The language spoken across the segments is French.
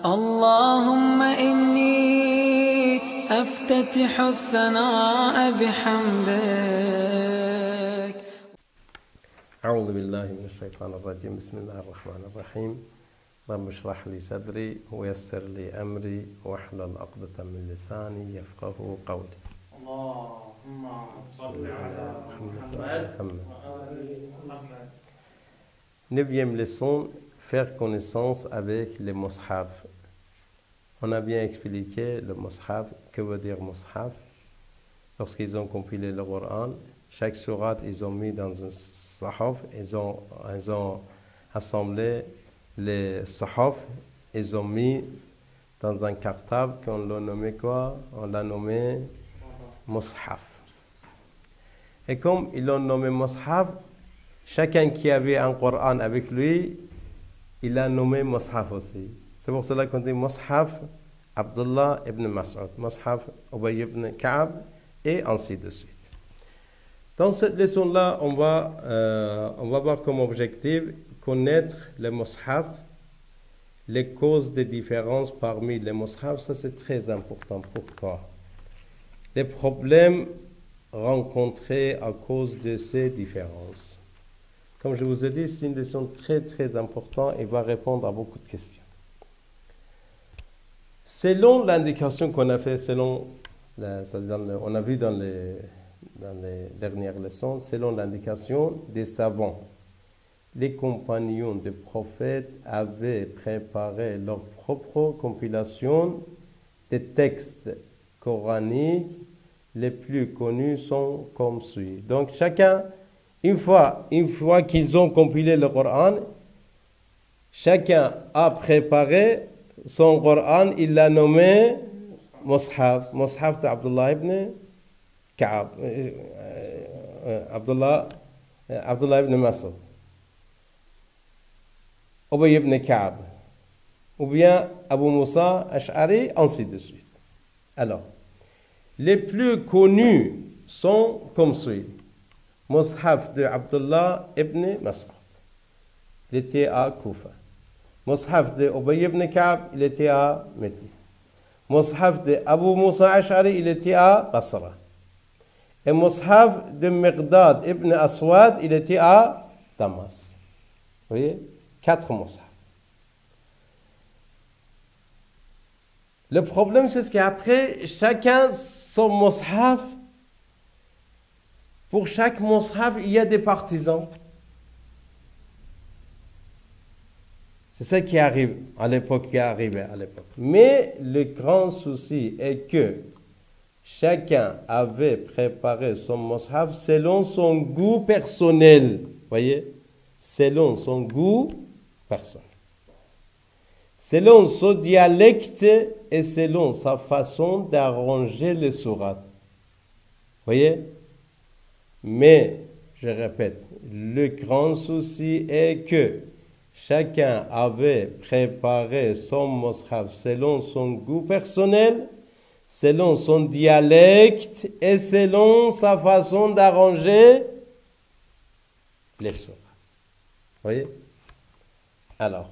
اللهم إني أفتتح الثناء بحمدك. أعوذ بالله من الشيطان الرجيم. بسم الله الرحمن الرحيم. رب اشرح لي صدري ويسر لي أمري واحلل عقدة من لساني يفقه قولي. اللهم صل على محمد. 9e leçon, faire connaissance avec les mushaf. On a bien expliqué le mushaf. Que veut dire mushaf? Lorsqu'ils ont compilé le Coran, chaque sourate, ils ont mis dans un sahaf, ils ont assemblé les sahaf, ils ont mis dans un cartable qu'on l'a nommé quoi? On l'a nommé mushaf. Et comme ils l'ont nommé mushaf, chacun qui avait un Coran avec lui, il a nommé mushaf aussi. C'est pour cela qu'on dit mushaf Abdullah ibn Mas'ud, mushaf Ubay ibn Ka'ab, et ainsi de suite. Dans cette leçon-là, on va avoir comme objectif connaître les mushaf, les causes des différences parmi les mushaf. Ça, c'est très important. Pourquoi? Les problèmes rencontrés à cause de ces différences. Comme je vous ai dit, c'est une leçon très très importante et va répondre à beaucoup de questions. Selon l'indication qu'on a fait, on a vu dans les dernières leçons, selon l'indication des savants, les compagnons des prophètes avaient préparé leur propre compilation des textes coraniques. Les plus connus sont comme suit. Donc chacun, une fois qu'ils ont compilé le Coran, chacun a préparé son Coran, il l'a nommé mushaf. Mushaf de Abdullah ibn Ka'ab, Abdullah ibn Mas'ud, Ubay ibn Ka'ab, ou bien Abu Musa Ash'ari, ainsi de suite. Alors, les plus connus sont comme suit. Mushaf de Abdullah ibn Mas'ud, il était à Koufa. Mushaf de Ubay ibn Ka'ab, il était à Médine. Mushaf de Abu Musa Ash'ari, il était à Basra. Et Mushaf de Miqdad ibn Aswad, il était à Damas. Vous voyez? 4 mushaf. Le problème, c'est qu'après, chacun son mushaf, pour chaque mushaf, il y a des partisans. C'est ça qui arrive à l'époque, qui est arrivé à l'époque. Mais le grand souci est que chacun avait préparé son mushaf selon son goût personnel. Voyez? Selon son goût personnel. Selon son dialecte et selon sa façon d'arranger les sourates. Voyez? Mais, je répète, le grand souci est que chacun avait préparé son mushaf selon son goût personnel, selon son dialecte et selon sa façon d'arranger les sourates. Voyez? Alors,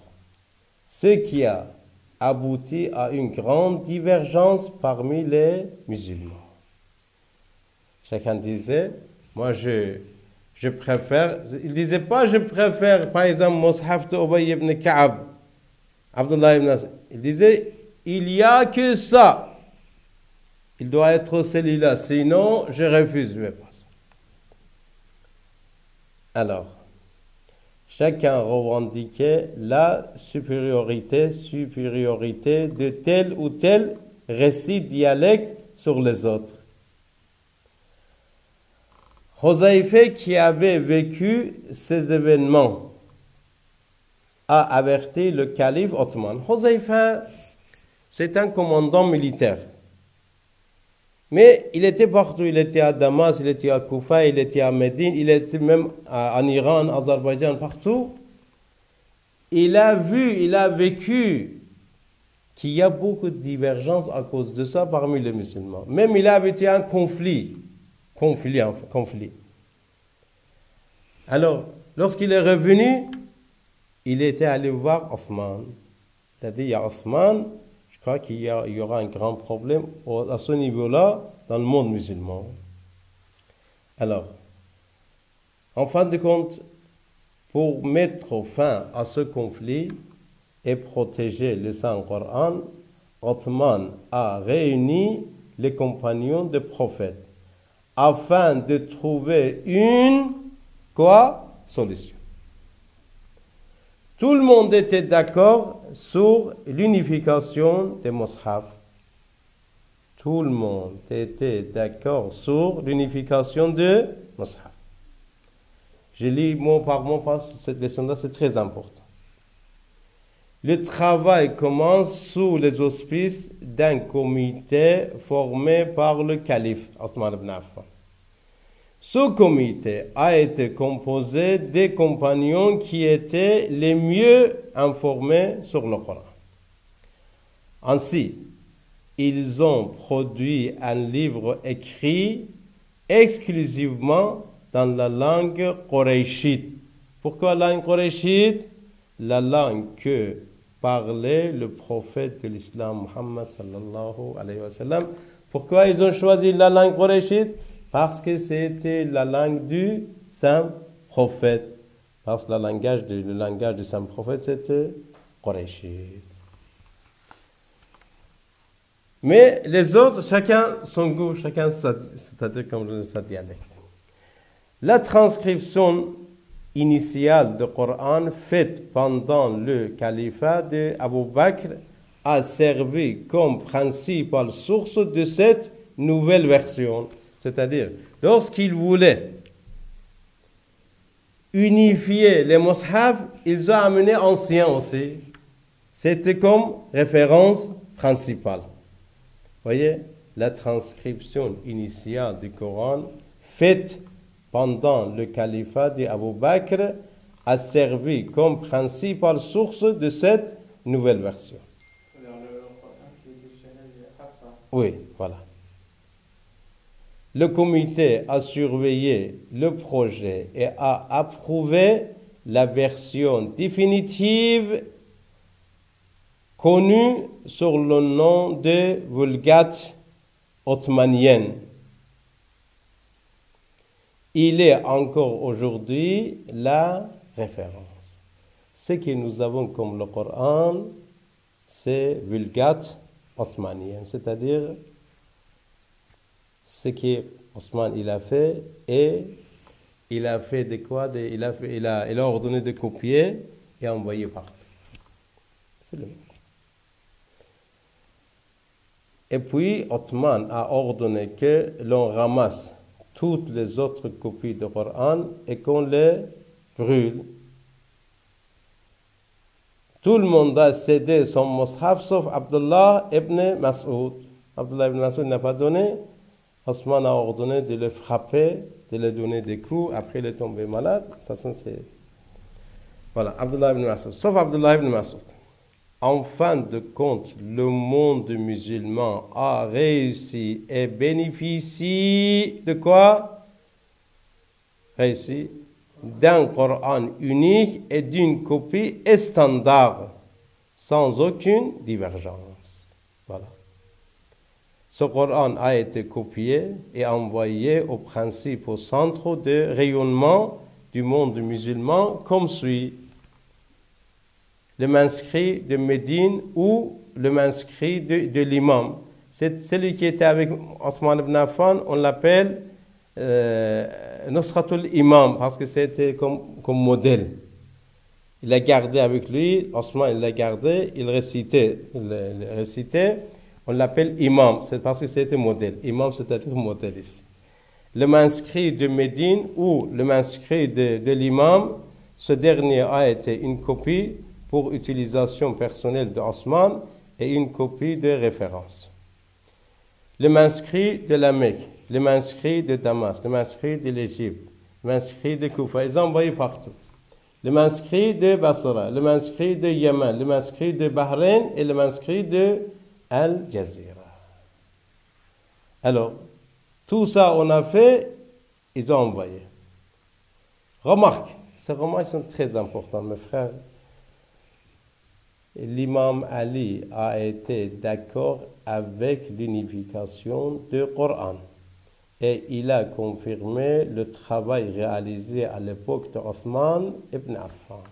ce qui a abouti à une grande divergence parmi les musulmans. Chacun disait, moi je préfère, il disait pas je préfère par exemple mushaf de Ubay ibn Ka'ab, Abdullah ibn Mas'ud. Il disait, il n'y a que ça. Il doit être celui-là, sinon je refuse, je ne vais pas. Alors, chacun revendiquait la supériorité de tel ou tel récit dialecte sur les autres. Huzayfa, qui avait vécu ces événements, a averti le calife ottoman. Huzayfa, c'est un commandant militaire. Mais il était partout. Il était à Damas, il était à Koufa, il était à Médine, il était même en Iran, en Azerbaïdjan, partout. Il a vécu qu'il y a beaucoup de divergences à cause de ça parmi les musulmans. Même il a habité un conflit. Alors, lorsqu'il est revenu, il était allé voir Othman. Il a dit, il y a Othman, je crois qu'il y aura un grand problème à ce niveau-là dans le monde musulman. Alors, en fin de compte, pour mettre fin à ce conflit et protéger le Saint-Coran, Othman a réuni les compagnons des prophètes afin de trouver une solution. Tout le monde était d'accord sur l'unification des mushaf. Tout le monde était d'accord sur l'unification des mushaf. Je lis mot par mot parce que cette leçon-là, c'est très important. Le travail commence sous les auspices d'un comité formé par le calife Othman ibn Affan. Ce comité a été composé des compagnons qui étaient les mieux informés sur le Coran. Ainsi, ils ont produit un livre écrit exclusivement dans la langue quraishite. Pourquoi la langue quraishite? La langue que parlait le prophète de l'islam, Muhammad sallallahu alayhi wa sallam. Pourquoi ils ont choisi la langue quraishite? Parce que c'était la langue du saint prophète. Parce que le langage du saint prophète, c'était quraishite. Mais les autres, chacun son goût, chacun c'est-à-dire comme sa dialecte. La transcription initiale du Coran faite pendant le califat d'Abu Bakr a servi comme principale source de cette nouvelle version. C'est-à-dire, lorsqu'ils voulaient unifier les mushaf, ils ont amené anciens aussi. C'était comme référence principale. Vous voyez, la transcription initiale du Coran faite pendant le califat d'Abu Bakr a servi comme principale source de cette nouvelle version. Oui, voilà. Le comité a surveillé le projet et a approuvé la version définitive connue sur le nom de Vulgate ottomanienne. Il est encore aujourd'hui la référence. Ce que nous avons comme le Coran, c'est Vulgate ottomanienne, c'est-à-dire ce qu'Othman il a fait, et il a fait de quoi, il a ordonné de copier et envoyer partout. C'est le même. Et puis Othman a ordonné que l'on ramasse toutes les autres copies du Coran et qu'on les brûle. Tout le monde a cédé son mushaf sauf Abdullah ibn Mas'ud. Abdullah ibn Mas'ud n'a pas donné. Othman a ordonné de le frapper, de lui donner des coups, après il est tombé malade. Ça, c'est... Voilà, Abdullah ibn Mas'ud. Sauf Abdullah ibn Mas'ud. En fin de compte, le monde musulman a réussi et bénéficie de quoi? Réussi d'un Coran unique et d'une copie standard, sans aucune divergence. Voilà. Ce Coran a été copié et envoyé au principal centre de rayonnement du monde musulman comme suit. Le manuscrit de Médine ou le manuscrit de l'imam. C'est celui qui était avec Othman ibn Affan, on l'appelle Nusratul Imam, parce que c'était comme modèle. Il l'a gardé avec lui, Othman il l'a gardé, il récitait, on l'appelle imam, c'est parce que c'était modèle. Imam, c'est-à-dire modèle ici. Le manuscrit de Médine ou le manuscrit de l'imam, ce dernier a été une copie pour utilisation personnelle d'Othman et une copie de référence. Le manuscrit de la Mecque, le manuscrit de Damas, le manuscrit de l'Égypte, le manuscrit de Koufa, ils ont envoyé partout. Le manuscrit de Basra, le manuscrit de Yémen, le manuscrit de Bahreïn et le manuscrit de Al Jazeera. Alors, tout ça on a fait, ils ont envoyé. Remarque, ces remarques sont très importantes, mes frères. l'imam Ali a été d'accord avec l'unification du Coran et il a confirmé le travail réalisé à l'époque de Othman ibn Affan.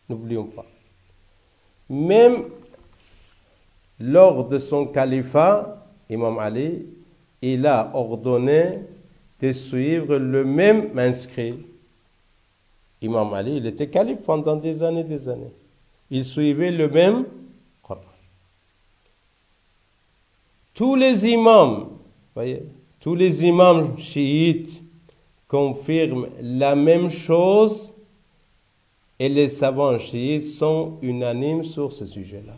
N'oublions pas. Même lors de son califat, Imam Ali, il a ordonné de suivre le même manuscrit. Imam Ali, il était calife pendant des années, des années. Il suivait le même Coran. Tous les imams, voyez, tous les imams chiites confirment la même chose et les savants chiites sont unanimes sur ce sujet-là.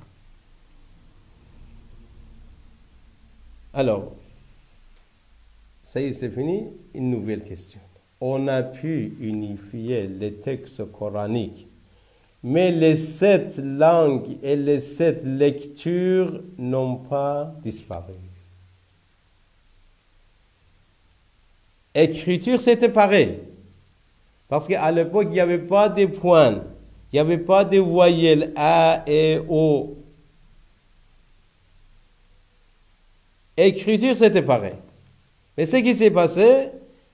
Alors, ça y est, c'est fini. Une nouvelle question. On a pu unifier les textes coraniques, mais les 7 langues et les 7 lectures n'ont pas disparu. Écriture, c'était pareil. Parce qu'à l'époque, il n'y avait pas de points, il n'y avait pas de voyelles A et O. Écriture, c'était pareil. Mais ce qui s'est passé,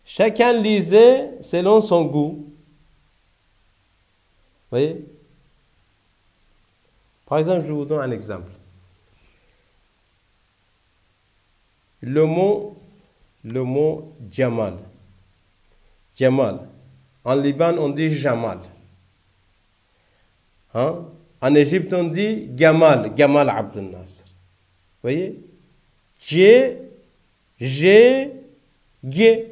chacun lisait selon son goût. Vous voyez? Par exemple, je vous donne un exemple. Le mot Jamal. Jamal. En Liban, on dit Jamal. Hein? En Égypte, on dit Gamal. Gamal Abdel Nasser. Vous voyez? G, G, G.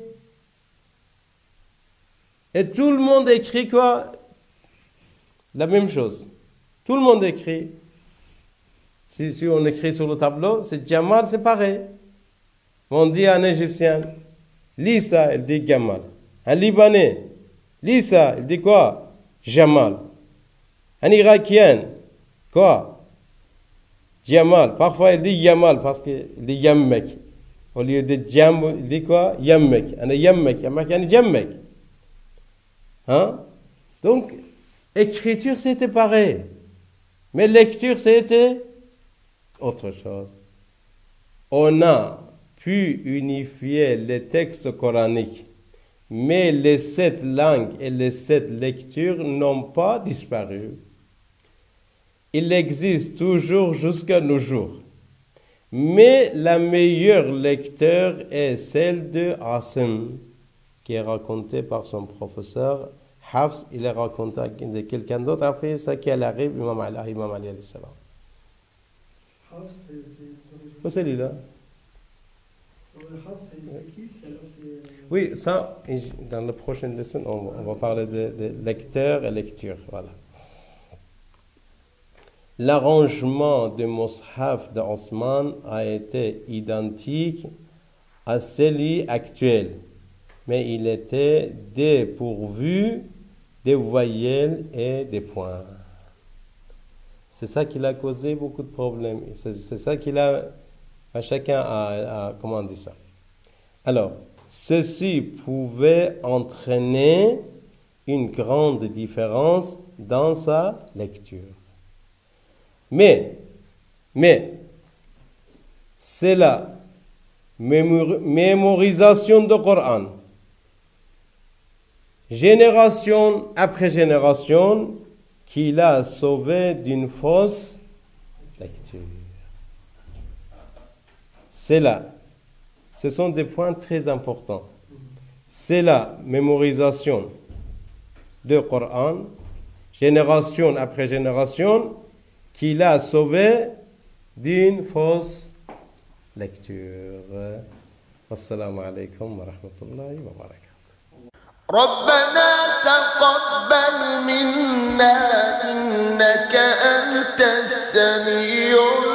Et tout le monde écrit quoi? La même chose. Tout le monde écrit. Si on écrit sur le tableau, c'est Jamal, c'est pareil. On dit à un Égyptien, lis ça, il dit Gamal. Un Libanais, lis ça, il dit quoi? Jamal. Un Irakien, quoi? Jamal. Parfois, il dit Yamal parce qu'il dit Yammek. Au lieu de Jam, il dit quoi? Yammek. Un Yammek. Yammek, un Yammek. Hein? Donc, écriture, c'était pareil. Mais lecture, c'était autre chose. On a pu unifier les textes coraniques, mais les 7 langues et les 7 lectures n'ont pas disparu. Il existe toujours jusqu'à nos jours. Mais la meilleure lecture est celle de Asim, qui est racontée par son professeur Hafs. Il est raconté de quelqu'un d'autre. Après, ça qui arrive, Imam Ali alayhi salam. Hafs, C'est celui-là. Hafs, c'est qui? Oui, ça, dans la prochaine leçon, on va parler de lecteur et lecture. Voilà. L'arrangement du Mus'haf de Othman a été identique à celui actuel, mais il était dépourvu des voyelles et des points. C'est ça qui a causé beaucoup de problèmes. C'est ça qui a... Chacun a... Comment on dit ça? Alors, ceci pouvait entraîner une grande différence dans sa lecture. Mais, c'est la mémorisation du Coran, génération après génération, qui l'a sauvé d'une fausse lecture. C'est là. Ce sont des points très importants. C'est la mémorisation du Coran, génération après génération, qui l'a sauvé d'une fausse lecture. Assalamu alaikum wa rahmatullahi wa barakatuh. ربنا تقبل منا إنك أنت السميع